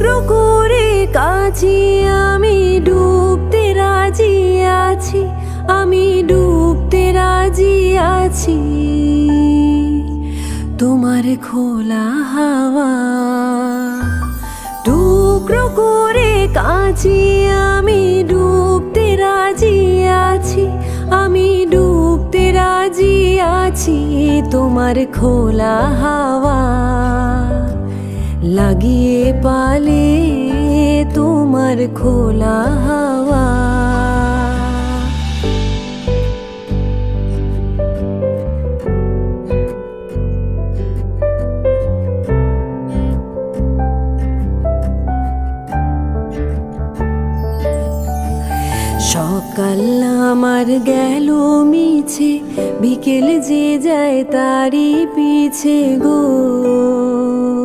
টুকরো করে কাছে আমি ডুবতে রাজি আছি, আমি ডুবতে রাজি আছি তোমার খোলা হাওয়া। টুকরো করে কাছে আমি ডুবতে রাজি আছি, আমি ডুবতে রাজি আছি তোমার খোলা হাওয়া। লাগিয়ে পালে তোমার খোলা হাওয়া। সকাল আমার গেল মিছে, বিকেল যে যায় তারই পিছে গো।